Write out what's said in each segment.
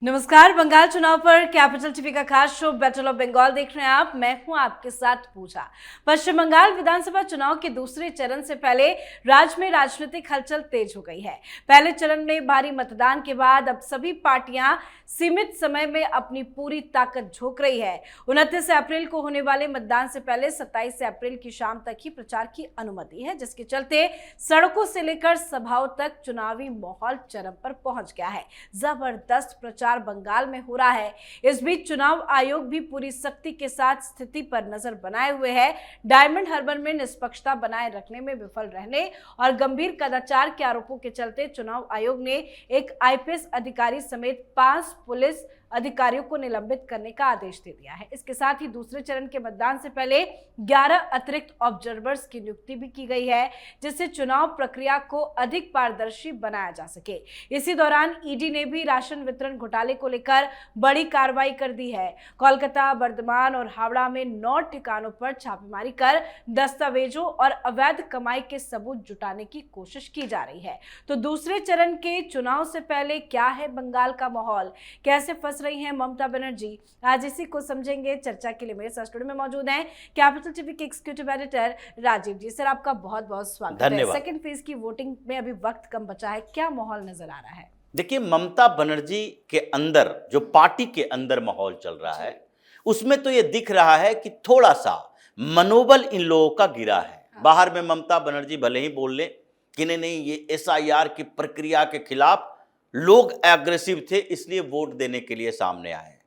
नमस्कार। बंगाल चुनाव पर कैपिटल टीवी का खास शो बैटल ऑफ बंगाल देख रहे हैं आप। मैं हूं आपके साथ पूजा। पश्चिम बंगाल विधानसभा चुनाव के दूसरे चरण से पहले राज्य में राजनीतिक हलचल तेज हो गई है। पहले चरण में भारी मतदान के बाद अब सभी पार्टियां सीमित समय में अपनी पूरी ताकत झोंक रही है। 29 अप्रैल को होने वाले मतदान से पहले 27 अप्रैल की शाम तक ही प्रचार की अनुमति है, जिसके चलते सड़कों से लेकर सभाओं तक चुनावी माहौल चरम पर पहुंच गया है। जबरदस्त प्रचार बंगाल में हो रहा है। इस बीच चुनाव आयोग भी पूरी सख्ती के साथ स्थिति पर नजर बनाए हुए है। डायमंड हार्बर में निष्पक्षता बनाए रखने में विफल रहने और गंभीर कदाचार के आरोपों के चलते चुनाव आयोग ने एक आईपीएस अधिकारी समेत 5 पुलिस अधिकारियों को निलंबित करने का आदेश दे दिया है। इसके साथ ही दूसरे चरण के मतदान से पहले 11 अतिरिक्त ऑब्जर्वर्स की नियुक्ति भी की गई है, जिससे चुनाव प्रक्रिया को अधिक पारदर्शी बनाया जा सके। इसी दौरान ईडी ने भी राशन वितरण घोटाले को लेकर बड़ी कार्रवाई कर दी है। कोलकाता, बर्धमान और हावड़ा में 9 ठिकानों पर छापेमारी कर दस्तावेजों और अवैध कमाई के सबूत जुटाने की कोशिश की जा रही है। तो दूसरे चरण के चुनाव से पहले क्या है बंगाल का माहौल, कैसे फंस रही हैं ममता बनर्जी, आज इसी को समझेंगे। चर्चा के लिए मेरे साथ स्टूडियो में मौजूद हैं कैपिटल टीवी के एग्जीक्यूटिव एडिटर राजीव जी। सर, आपका बहुत बहुत स्वागत है। सेकंड फेज की वोटिंग में अभी वक्त कम बचा है, क्या माहौल नजर आ रहा है? देखिए, ममता बनर्जी के अंदर जो पार्टी के अंदर माहौल चल रहा है उसमें तो ये दिख रहा है कि थोड़ा सा मनोबल इन लोगों का गिरा है। बाहर में ममता बनर्जी भले ही बोल ले कि नहीं ये एसआईआर की प्रक्रिया के खिलाफ लोग एग्रेसिव थे, इसलिए वोट देने के लिए सामने आए।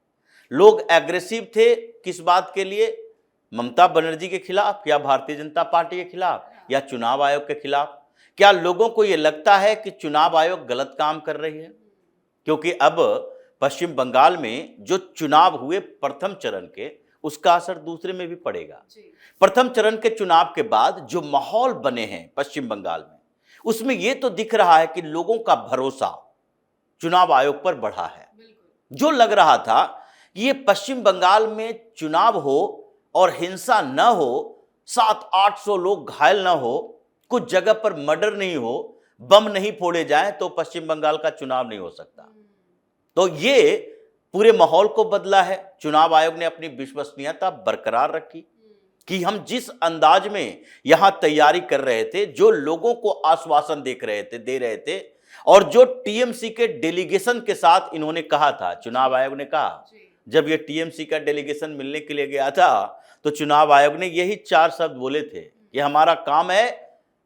लोग एग्रेसिव थे किस बात के लिए? ममता बनर्जी के खिलाफ या भारतीय जनता पार्टी के खिलाफ या चुनाव आयोग के खिलाफ? क्या लोगों को यह लगता है कि चुनाव आयोग गलत काम कर रही है? क्योंकि अब पश्चिम बंगाल में जो चुनाव हुए प्रथम चरण के, उसका असर दूसरे में भी पड़ेगा। प्रथम चरण के चुनाव के बाद जो माहौल बने हैं पश्चिम बंगाल में, उसमें यह तो दिख रहा है कि लोगों का भरोसा चुनाव आयोग पर बढ़ा है। जो लग रहा था कि ये पश्चिम बंगाल में चुनाव हो और हिंसा न हो, 700-800 लोग घायल न हो, कुछ जगह पर मर्डर नहीं हो, बम नहीं फोड़े जाएं, तो पश्चिम बंगाल का चुनाव नहीं हो सकता। तो ये पूरे माहौल को बदला है। चुनाव आयोग ने अपनी विश्वसनीयता बरकरार रखी कि हम जिस अंदाज में यहां तैयारी कर रहे थे, जो लोगों को आश्वासन दे रहे थे और जो टीएमसी के डेलीगेशन के साथ इन्होंने कहा था, चुनाव आयोग ने कहा, जब ये टीएमसी का डेलीगेशन मिलने के लिए गया था तो चुनाव आयोग ने यही 4 शब्द बोले थे कि हमारा काम है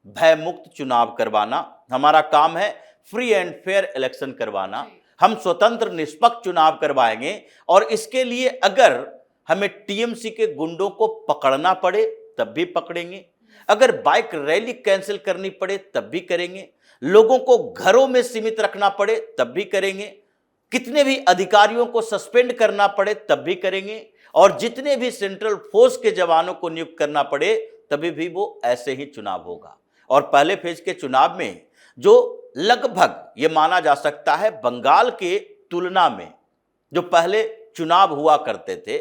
भयमुक्त चुनाव करवाना, हमारा काम है फ्री एंड फेयर इलेक्शन करवाना, हम स्वतंत्र निष्पक्ष चुनाव करवाएंगे और इसके लिए अगर हमें टीएमसी के गुंडों को पकड़ना पड़े तब भी पकड़ेंगे, अगर बाइक रैली कैंसिल करनी पड़े तब भी करेंगे, लोगों को घरों में सीमित रखना पड़े तब भी करेंगे, कितने भी अधिकारियों को सस्पेंड करना पड़े तब भी करेंगे, और जितने भी सेंट्रल फोर्स के जवानों को नियुक्त करना पड़े तभी भी वो ऐसे ही चुनाव होगा। और पहले फेज के चुनाव में जो लगभग ये माना जा सकता है बंगाल के तुलना में जो पहले चुनाव हुआ करते थे,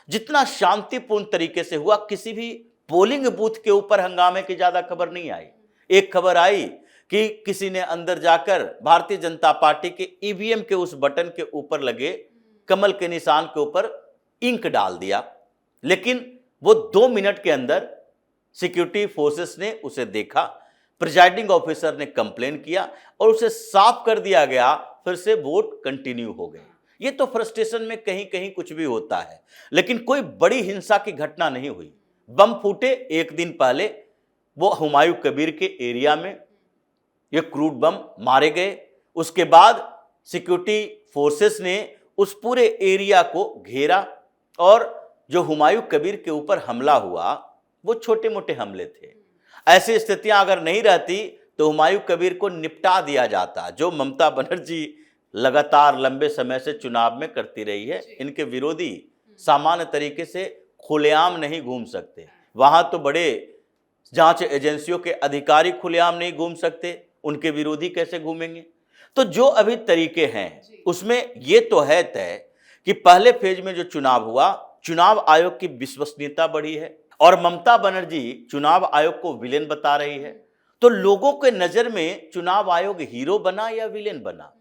जितना शांतिपूर्ण तरीके से हुआ, किसी भी पोलिंग बूथ के ऊपर हंगामे की ज्यादा खबर नहीं आई। एक खबर आई कि किसी ने अंदर जाकर भारतीय जनता पार्टी के ईवीएम के उस बटन के ऊपर लगे कमल के निशान के ऊपर इंक डाल दिया, लेकिन वो 2 मिनट के अंदर सिक्योरिटी फोर्सेस ने उसे देखा, प्रिजाइडिंग ऑफिसर ने कंप्लेन किया और उसे साफ कर दिया गया, फिर से वोट कंटिन्यू हो गए। ये तो फ्रस्ट्रेशन में कहीं कहीं कुछ भी होता है, लेकिन कोई बड़ी हिंसा की घटना नहीं हुई। बम फूटे एक दिन पहले, वो हुमायूं कबीर के एरिया में ये क्रूड बम मारे गए। उसके बाद सिक्योरिटी फोर्सेस ने उस पूरे एरिया को घेरा और जो हुमायूं कबीर के ऊपर हमला हुआ वो छोटे मोटे हमले थे। ऐसी स्थितियां अगर नहीं रहती तो हुमायूं कबीर को निपटा दिया जाता, जो ममता बनर्जी लगातार लंबे समय से चुनाव में करती रही है। इनके विरोधी सामान्य तरीके से खुलेआम नहीं घूम सकते, वहां तो बड़े जांच एजेंसियों के अधिकारी खुलेआम नहीं घूम सकते, उनके विरोधी कैसे घूमेंगे? तो जो अभी तरीके हैं उसमें ये तो है तय कि पहले फेज में जो चुनाव हुआ, चुनाव आयोग की विश्वसनीयता बढ़ी है और ममता बनर्जी चुनाव आयोग को विलेन बता रही है। तो लोगों के नजर में चुनाव आयोग हीरो बना या विलेन बना?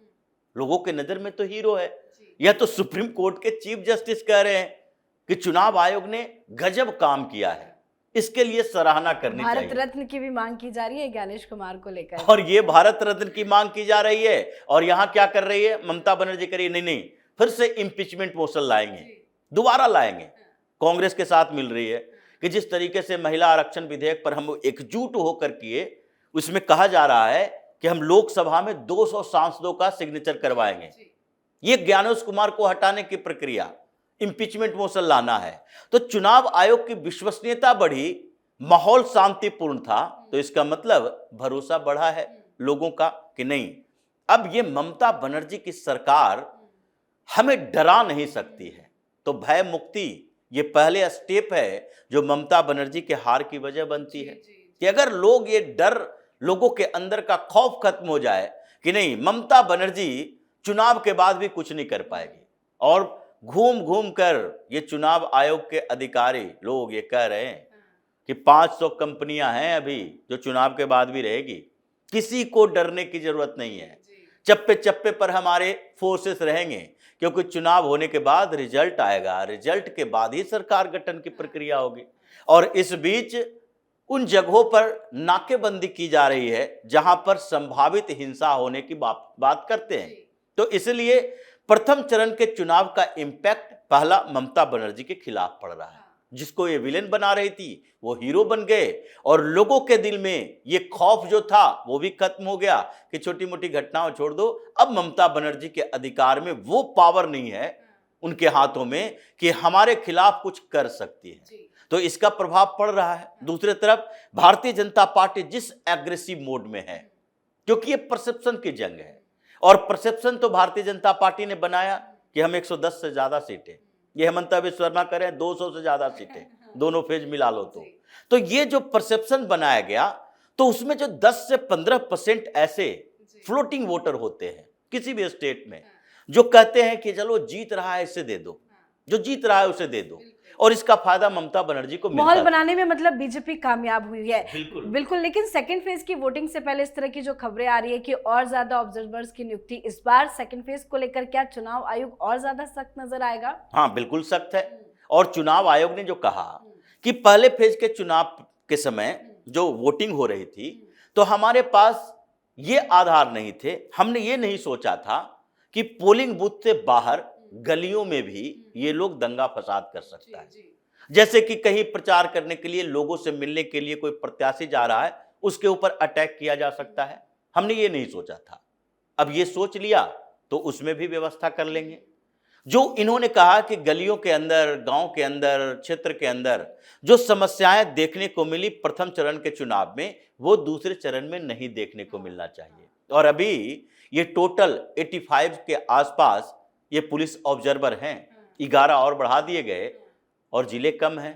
लोगों के नजर में तो हीरो है, या तो सुप्रीम कोर्ट के चीफ जस्टिस कह रहे हैं कि चुनाव आयोग ने गजब काम किया है, इसके लिए सराहना करनी चाहिए। भारत रत्न की भी मांग की जा रही है ज्ञानेश कुमार को लेकर, और ये भारत रत्न की मांग की जा रही है, और यहां क्या कर रही है ममता बनर्जी? करिए नहीं, फिर से इंपीचमेंट मोशन लाएंगे, दोबारा लाएंगे। कांग्रेस के साथ मिल रही है कि जिस तरीके से महिला आरक्षण विधेयक पर हम एकजुट होकर किए, उसमें कहा जा रहा है कि हम लोकसभा में 200 सांसदों का सिग्नेचर करवाएंगे। ये ज्ञानेश कुमार को हटाने की प्रक्रिया, इंपीचमेंट मोशन लाना है। तो चुनाव आयोग की विश्वसनीयता बढ़ी, माहौल शांतिपूर्ण था, तो इसका मतलब भरोसा बढ़ा है लोगों का कि नहीं, अब ये ममता बनर्जी की सरकार हमें डरा नहीं सकती है। तो भय मुक्ति ये पहले स्टेप है जो ममता बनर्जी के हार की वजह बनती है कि अगर लोग ये डर, लोगों के अंदर का खौफ खत्म हो जाए कि नहीं ममता बनर्जी चुनाव के बाद भी कुछ नहीं कर पाएगी। और घूम घूम कर ये चुनाव आयोग के अधिकारी लोग ये कह रहे हैं कि 500 कंपनियां हैं अभी जो चुनाव के बाद भी रहेगी, किसी को डरने की जरूरत नहीं है। चप्पे चप्पे पर हमारे फोर्सेस रहेंगे, क्योंकि चुनाव होने के बाद रिजल्ट आएगा, रिजल्ट के बाद ही सरकार गठन की प्रक्रिया होगी। और इस बीच उन जगहों पर नाकेबंदी की जा रही है जहां पर संभावित हिंसा होने की बात करते हैं। तो इसलिए प्रथम चरण के चुनाव का इंपैक्ट पहला ममता बनर्जी के खिलाफ पड़ रहा है। जिसको ये विलेन बना रही थी वो हीरो बन गए, और लोगों के दिल में ये खौफ जो था वो भी खत्म हो गया कि छोटी मोटी घटनाओं छोड़ दो, अब ममता बनर्जी के अधिकार में वो पावर नहीं है उनके हाथों में कि हमारे खिलाफ कुछ कर सकती है। तो इसका प्रभाव पड़ रहा है। दूसरी तरफ भारतीय जनता पार्टी जिस एग्रेसिव मोड में है, क्योंकि ये परसेप्शन की जंग है, और परसेप्शन तो भारतीय जनता पार्टी ने बनाया कि हम 110 से ज्यादा सीटें, ये हेमंत बिस्वा शर्मा करें 200 से ज्यादा सीटें, दोनों फेज मिला लो तो ये जो परसेप्शन बनाया गया, तो उसमें जो 10 से 15% ऐसे फ्लोटिंग वोटर होते हैं किसी भी स्टेट में, जो कहते हैं कि चलो जीत रहा है इसे दे दो, जो जीत रहा है उसे दे दो, और इसका फायदा ममता बनर्जी को मिलता है। माहौल बनाने में मतलब बीजेपी कामयाब हुई है। बिल्कुल। लेकिन सेकंड फेज की वोटिंग से पहले इस तरह की जो खबरें आ रही है कि और ज्यादा ऑब्जर्वर्स की नियुक्ति, इस बार सेकंड फेज को लेकर क्या चुनाव आयोग और ज्यादा सख्त नजर आएगा? हाँ बिल्कुल सख्त है। और चुनाव आयोग ने जो कहा कि पहले फेज के चुनाव के समय जो वोटिंग हो रही थी, तो हमारे पास ये आधार नहीं थे, हमने ये नहीं सोचा था कि पोलिंग बूथ से बाहर गलियों में भी ये लोग दंगा फसाद कर सकता है। जैसे कि कहीं प्रचार करने के लिए, लोगों से मिलने के लिए कोई प्रत्याशी जा रहा है, उसके ऊपर अटैक किया जा सकता है। हमने ये नहीं सोचा था, अब ये सोच लिया तो उसमें भी व्यवस्था कर लेंगे। जो इन्होंने कहा कि गलियों के अंदर, गांव के अंदर, क्षेत्र के अंदर जो समस्याएं देखने को मिली प्रथम चरण के चुनाव में, वो दूसरे चरण में नहीं देखने को मिलना चाहिए। और अभी ये टोटल 85 के आसपास ये पुलिस ऑब्जर्वर हैं, 11 और बढ़ा दिए गए, और जिले कम हैं,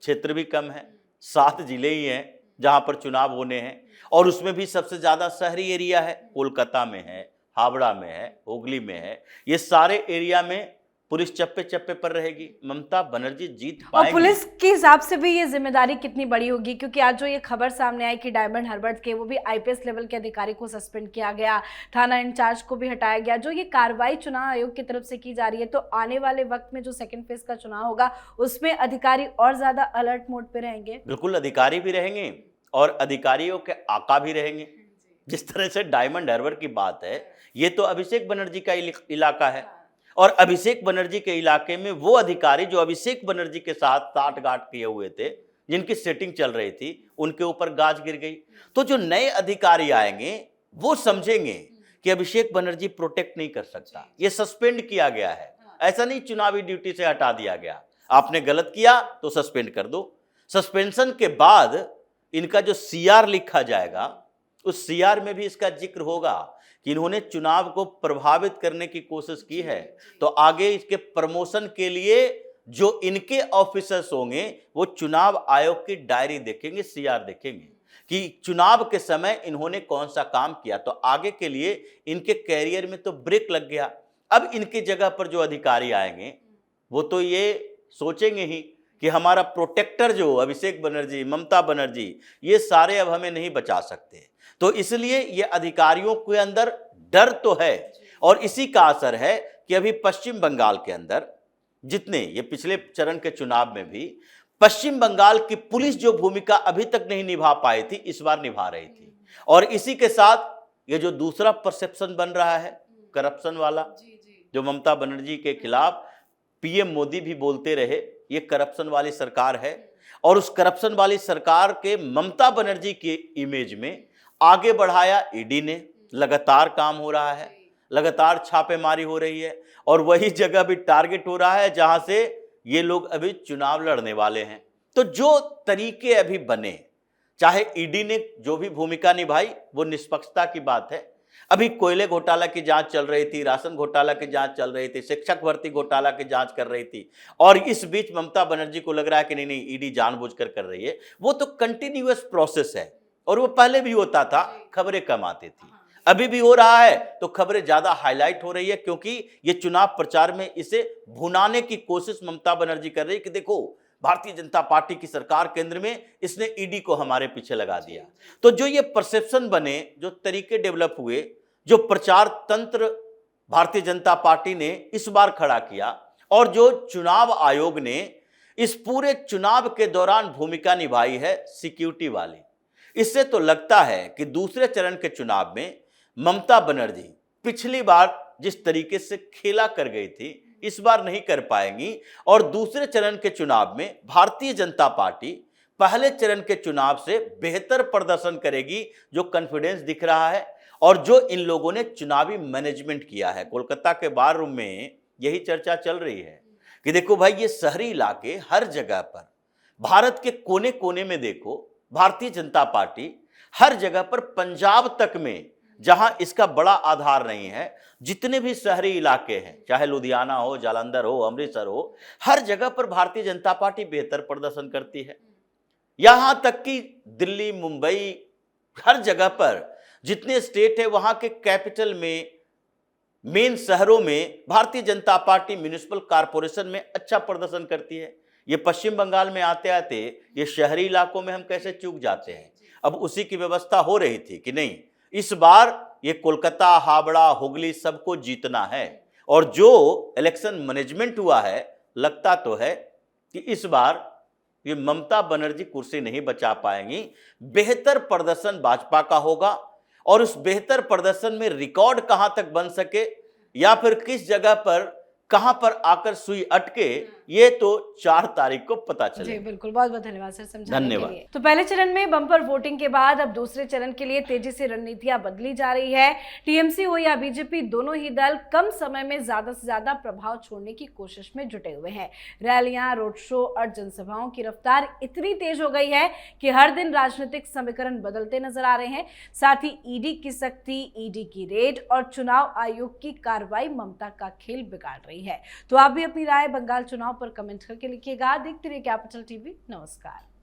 क्षेत्र भी कम है, 7 जिले ही हैं जहां पर चुनाव होने हैं, और उसमें भी सबसे ज्यादा शहरी एरिया है, कोलकाता में है, हावड़ा में है, हुगली में है। ये सारे एरिया में पुलिस चप्पे चप्पे पर रहेगी, ममता बनर्जी जीत पाएंगी। और पुलिस के हिसाब से भी ये जिम्मेदारी कितनी बड़ी होगी, क्योंकि आज जो ये खबर सामने आई कि डायमंड हार्बर के वो भी आईपीएस लेवल के अधिकारी को सस्पेंड किया गया, थाना इंचार्ज को भी हटाया गया, जो ये कार्रवाई चुनाव आयोग की तरफ से की जा रही है, तो आने वाले वक्त में जो सेकंड फेज का चुनाव होगा उसमें अधिकारी और ज्यादा अलर्ट मोड पे रहेंगे। बिल्कुल, अधिकारी भी रहेंगे और अधिकारियों के आका भी रहेंगे। जिस तरह से डायमंड हार्बर की बात है, ये तो अभिषेक बनर्जी का इलाका है, और अभिषेक बनर्जी के इलाके में वो अधिकारी जो अभिषेक बनर्जी के साथ साठगांठ किए हुए थे, जिनकी सेटिंग चल रही थी, उनके ऊपर गाज गिर गई। तो जो नए अधिकारी आएंगे वो समझेंगे कि अभिषेक बनर्जी प्रोटेक्ट नहीं कर सकता, ये सस्पेंड किया गया है, ऐसा नहीं चुनावी ड्यूटी से हटा दिया गया। आपने गलत किया तो सस्पेंड कर दो। सस्पेंशन के बाद इनका जो सीआर लिखा जाएगा, उस सीआर में भी इसका जिक्र होगा कि इन्होंने चुनाव को प्रभावित करने की कोशिश की है। तो आगे इसके प्रमोशन के लिए जो इनके ऑफिसर्स होंगे वो चुनाव आयोग की डायरी देखेंगे, सीआर देखेंगे कि चुनाव के समय इन्होंने कौन सा काम किया। तो आगे के लिए इनके कैरियर में तो ब्रेक लग गया। अब इनकी जगह पर जो अधिकारी आएंगे वो तो ये सोचेंगे ही कि हमारा प्रोटेक्टर जो अभिषेक बनर्जी, ममता बनर्जी, ये सारे अब हमें नहीं बचा सकते। तो इसलिए ये अधिकारियों के अंदर डर तो है, और इसी का असर है कि अभी पश्चिम बंगाल के अंदर जितने ये पिछले चरण के चुनाव में भी पश्चिम बंगाल की पुलिस जो भूमिका अभी तक नहीं निभा पाई थी, इस बार निभा रही थी। और इसी के साथ ये जो दूसरा परसेप्शन बन रहा है करप्शन वाला, जो ममता बनर्जी के खिलाफ पीएम मोदी भी बोलते रहे ये करप्शन वाली सरकार है, और उस करप्शन वाली सरकार के ममता बनर्जी के इमेज में आगे बढ़ाया ईडी ने। लगातार काम हो रहा है, लगातार छापेमारी हो रही है, और वही जगह भी टारगेट हो रहा है जहां से ये लोग अभी चुनाव लड़ने वाले हैं। तो जो तरीके अभी बने, चाहे ईडी ने जो भी भूमिका निभाई वो निष्पक्षता की बात है। अभी कोयले घोटाला की जांच चल रही थी, राशन घोटाला की जांच चल रही थी, शिक्षक भर्ती घोटाला की जांच कर रही थी, और इस बीच ममता बनर्जी को लग रहा है कि नहीं नहीं ईडी जानबूझकर कर रही है। वो तो कंटिन्यूअस प्रोसेस है, और वो पहले भी होता था, खबरें कम आती थी। अभी भी हो रहा है तो खबरें ज्यादा हाईलाइट हो रही है, क्योंकि ये चुनाव प्रचार में इसे भुनाने की कोशिश ममता बनर्जी कर रही है कि देखो भारतीय जनता पार्टी की सरकार केंद्र में, इसने ईडी को हमारे पीछे लगा दिया। तो जो ये परसेप्शन बने, जो तरीके डेवलप हुए, जो प्रचार तंत्र भारतीय जनता पार्टी ने इस बार खड़ा किया, और जो चुनाव आयोग ने इस पूरे चुनाव के दौरान भूमिका निभाई है सिक्योरिटी वाली, इससे तो लगता है कि दूसरे चरण के चुनाव में ममता बनर्जी पिछली बार जिस तरीके से खेला कर गई थी इस बार नहीं कर पाएंगी, और दूसरे चरण के चुनाव में भारतीय जनता पार्टी पहले चरण के चुनाव से बेहतर प्रदर्शन करेगी, जो कॉन्फिडेंस दिख रहा है, और जो इन लोगों ने चुनावी मैनेजमेंट किया है। कोलकाता के बार रूम में यही चर्चा चल रही है कि देखो भाई, ये शहरी इलाके हर जगह पर, भारत के कोने कोने में देखो, भारतीय जनता पार्टी हर जगह पर, पंजाब तक में जहां इसका बड़ा आधार नहीं है, जितने भी शहरी इलाके हैं, चाहे लुधियाना हो, जालंधर हो, अमृतसर हो, हर जगह पर भारतीय जनता पार्टी बेहतर प्रदर्शन करती है। यहां तक कि दिल्ली, मुंबई, हर जगह पर जितने स्टेट है वहां के कैपिटल में, मेन शहरों में Bharatiya Janata party municipal corporation में अच्छा प्रदर्शन करती है। ये पश्चिम बंगाल में आते आते ये शहरी इलाकों में हम कैसे चूक जाते हैं। अब उसी की व्यवस्था हो रही थी कि नहीं, इस बार ये कोलकाता, हावड़ा, हुगली सबको जीतना है, और जो इलेक्शन मैनेजमेंट हुआ है, लगता तो है कि इस बार ये ममता बनर्जी कुर्सी नहीं बचा पाएंगी। बेहतर प्रदर्शन भाजपा का होगा, और उस बेहतर प्रदर्शन में रिकॉर्ड कहां तक बन सके, या फिर किस जगह पर कहां पर आकर सुई अटके, ये तो 4 तारीख को पता चले। जी बिल्कुल, बहुत बहुत धन्यवाद सर समझाने धन्यवाद। के लिए। तो पहले चरण में बम्पर वोटिंग के बाद अब दूसरे चरण के लिए तेजी से रणनीतियां बदली जा रही है। टीएमसी हो या बीजेपी, दोनों ही दल कम समय में ज्यादा से ज्यादा प्रभाव छोड़ने की कोशिश में जुटे हुए हैं। रैलियां, रोड शो और जनसभाओं की रफ्तार इतनी तेज हो गई है कि हर दिन राजनीतिक समीकरण बदलते नजर आ रहे हैं। साथ ही ईडी की सख्ती, ईडी की रेड और चुनाव आयोग की कार्रवाई ममता का खेल बिगाड़ रही है। तो आप भी अपनी राय बंगाल चुनाव पर कमेंट करके लिखिएगा। देखते रहिए कैपिटल टीवी। नमस्कार।